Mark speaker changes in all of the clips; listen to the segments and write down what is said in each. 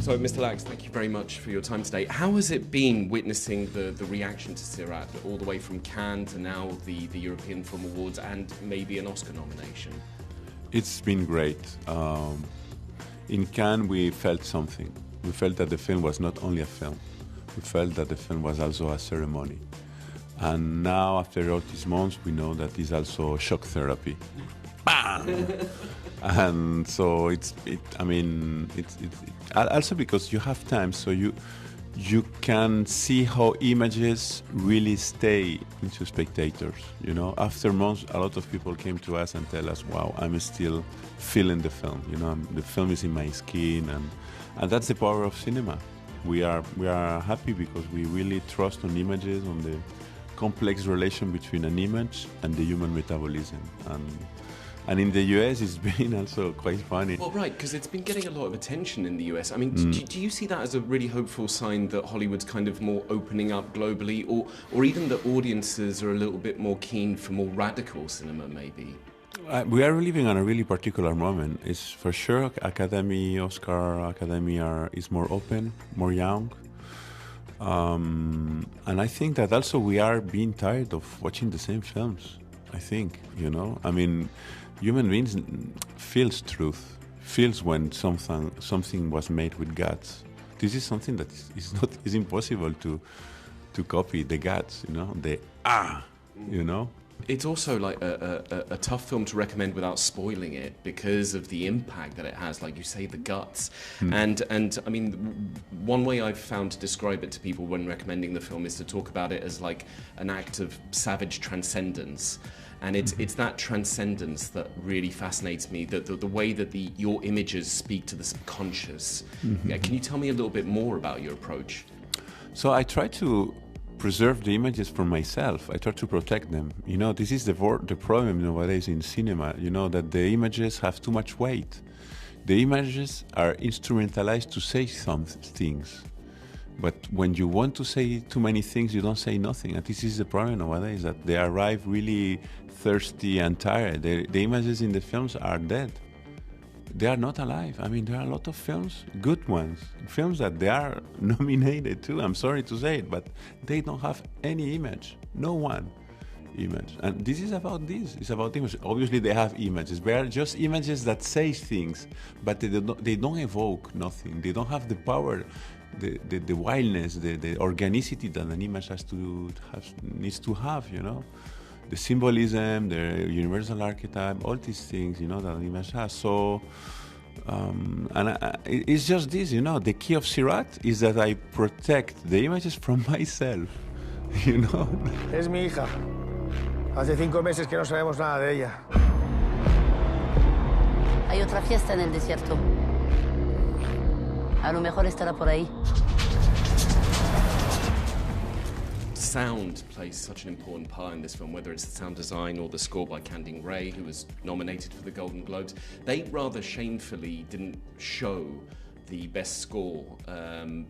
Speaker 1: So, Mr. Laxe, thank you very much for your time today. How has it been witnessing the reaction to Sirat, all the way from Cannes to now the European Film Awards and maybe an Oscar nomination?
Speaker 2: It's been great. In Cannes, we felt something. We felt that the film was not only a film. We felt that the film was also a ceremony. And now, after all these months, we know that it's also shock therapy. Bam! And so also because you have time, so you can see how images really stay into spectators. You know, after months, a lot of people came to us and tell us, "Wow, I'm still feeling the film. You know, the film is in my skin," and that's the power of cinema. We are happy because we really trust on images, on the complex relation between an image and the human metabolism. And in the US, it's been also quite funny.
Speaker 1: Well, right, because it's been getting a lot of attention in the US. I mean, do you see that as a really hopeful sign that Hollywood's kind of more opening up globally, or even that audiences are a little bit more keen for more radical cinema, maybe?
Speaker 2: We are living on a really particular moment. It's for sure Oscar Academy is more open, more young. And I think that also we are being tired of watching the same films, I think, you know? I mean, human beings feels truth, feels when something was made with guts. This is something that is impossible to copy, the guts, you know, you know?
Speaker 1: It's also like a tough film to recommend without spoiling it because of the impact that it has, like you say, the guts. And I mean, one way I've found to describe it to people when recommending the film is to talk about it as like an act of savage transcendence. And it's that transcendence that really fascinates me, the way that your images speak to the subconscious. Yeah, can you tell me a little bit more about your approach?
Speaker 2: So I try to preserve the images for myself. I try to protect them. You know, this is the problem nowadays in cinema, you know, that the images have too much weight. The images are instrumentalized to say some things. But when you want to say too many things, you don't say nothing. And this is the problem nowadays, that they arrive really thirsty and tired. The images in the films are dead. They are not alive. I mean, there are a lot of films, good ones, films that they are nominated to. I'm sorry to say it, but they don't have any image, no one image. And this is about this. It's about images. Obviously, they have images. They are just images that say things, but they don't evoke nothing. They don't have the power, the wildness, the organicity that an image needs to have. You know, the symbolism, the universal archetype, all these things, you know, that an image has. So, it's just this, you know, the key of Sirat is that I protect the images from myself, you know.
Speaker 3: Es mi hija. Hace 5 meses que no sabemos nada de ella.
Speaker 4: Hay otra fiesta en el desierto. A lo mejor estará por ahí.
Speaker 1: Sound plays such an important part in this film, whether it's the sound design or the score by Candice Ray, who was nominated for the Golden Globes. They rather shamefully didn't show the best score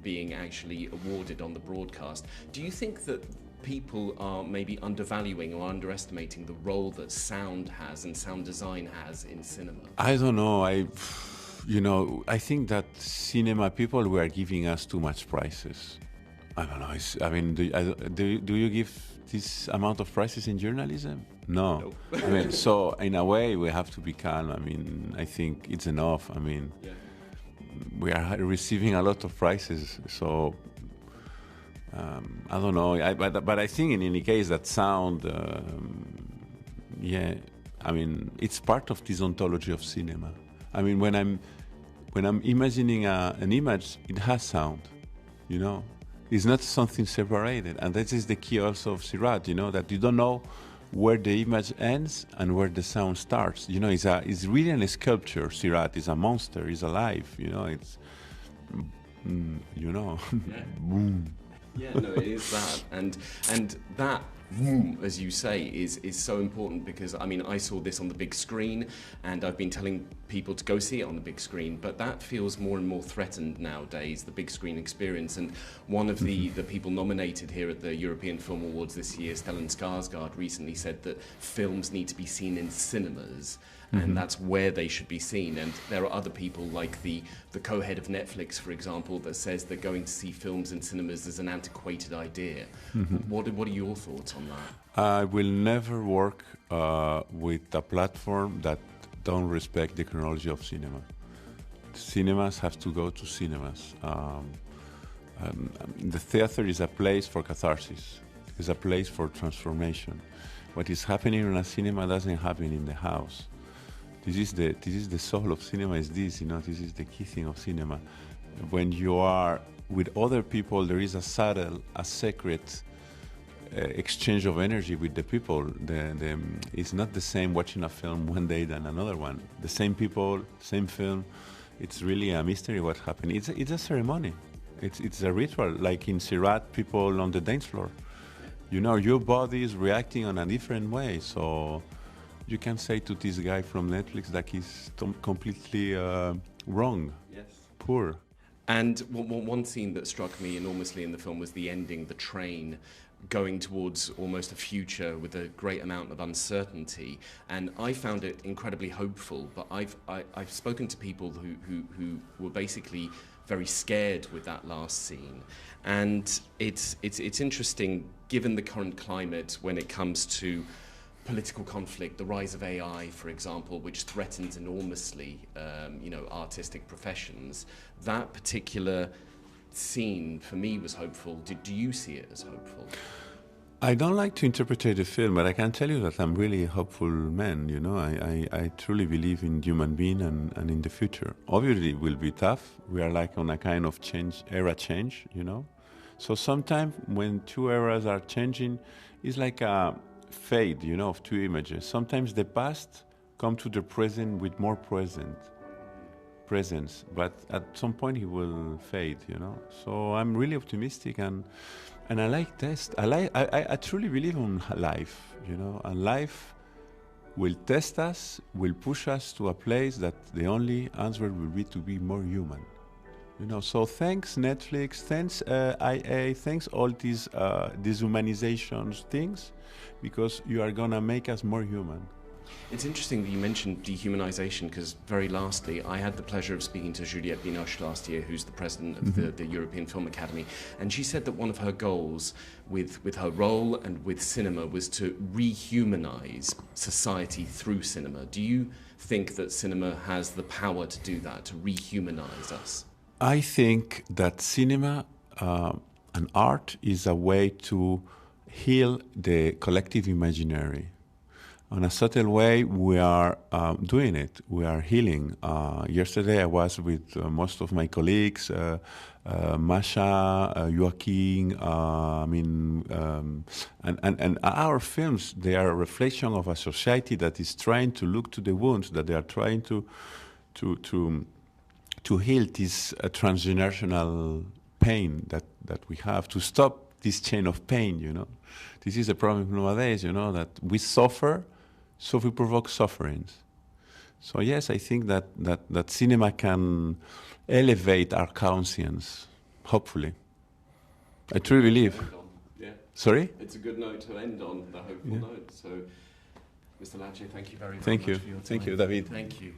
Speaker 1: being actually awarded on the broadcast. Do you think that people are maybe undervaluing or underestimating the role that sound has and sound design has in cinema?
Speaker 2: I don't know. I think that cinema people were giving us too much prizes. I don't know. Do you give this amount of prizes in journalism? No. I mean, so in a way, we have to be calm. I mean, I think it's enough. I mean, we are receiving a lot of prizes, so I don't know. But I think in any case that sound, I mean, it's part of this ontology of cinema. I mean, when I'm imagining an image, it has sound, you know. It's not something separated, and that is the key also of Sirat, you know, that you don't know where the image ends and where the sound starts. You know, it's really a sculpture. Sirat is a monster. It's alive. You know, it's, you know, boom.
Speaker 1: Yeah, no, it is that, and that as you say, is so important, because I mean, I saw this on the big screen, and I've been telling people to go see it on the big screen, but that feels more and more threatened nowadays, the big screen experience. And one of the people nominated here at the European Film Awards this year, Stellan Skarsgård, recently said that films need to be seen in cinemas, and that's where they should be seen. And there are other people, like the co-head of Netflix, for example, that says that going to see films in cinemas is an antiquated idea. What are your thoughts on that?
Speaker 2: I will never work with a platform that don't respect the chronology of cinema. Cinemas have to go to cinemas. The theater is a place for catharsis. It's a place for transformation. What is happening in a cinema doesn't happen in the house. This is the soul of cinema. Is this, this is the key thing of cinema. When you are with other people, there is a subtle, a sacred exchange of energy with the people. It's not the same watching a film one day than another one. The same people, same film. It's really a mystery what happened. It's a ceremony. It's a ritual. Like in Sirat, people on the dance floor. Your body is reacting on a different way. So you can say to this guy from Netflix that he's completely wrong, poor.
Speaker 1: And one scene that struck me enormously in the film was the ending, the train going towards almost a future with a great amount of uncertainty. And I found it incredibly hopeful, but I've spoken to people who were basically very scared with that last scene. And it's interesting, given the current climate when it comes to political conflict, the rise of AI, for example, which threatens enormously, artistic professions. That particular scene, for me, was hopeful. Do you see it as hopeful?
Speaker 2: I don't like to interpret the film, but I can tell you that I'm really a hopeful man. I truly believe in human being and in the future. Obviously, it will be tough. We are like on a kind of era change. So sometimes when two eras are changing, it's like a fade, of two images. Sometimes the past come to the present with more presence, but at some point it will fade, So I'm really optimistic, and I like test. I truly believe in life, and life will test us, will push us to a place that the only answer will be to be more human. So thanks Netflix, thanks IA, thanks all these dehumanizations things, because you are gonna make us more human.
Speaker 1: It's interesting that you mentioned dehumanization, because very lastly, I had the pleasure of speaking to Juliette Binoche last year, who's the president of the European Film Academy, and she said that one of her goals with her role and with cinema was to rehumanize society through cinema. Do you think that cinema has the power to do that, to rehumanize us?
Speaker 2: I think that cinema and art is a way to heal the collective imaginary. In a subtle way, we are doing it. We are healing. Yesterday, I was with most of my colleagues, Masha, Joaquin. And our films, they are a reflection of a society that is trying to look to the wounds, that they are trying to heal this transgenerational pain that we have, to stop this chain of pain. This is a problem nowadays. That we suffer. So we provoke sufferings. So yes, I think that cinema can elevate our conscience, hopefully. I truly believe.
Speaker 1: Yeah.
Speaker 2: Sorry?
Speaker 1: It's a good note to end on, the hopeful note. So, Mr. Laxe, thank you very much
Speaker 2: for your
Speaker 1: time.
Speaker 2: Thank you, David.
Speaker 1: Thank you.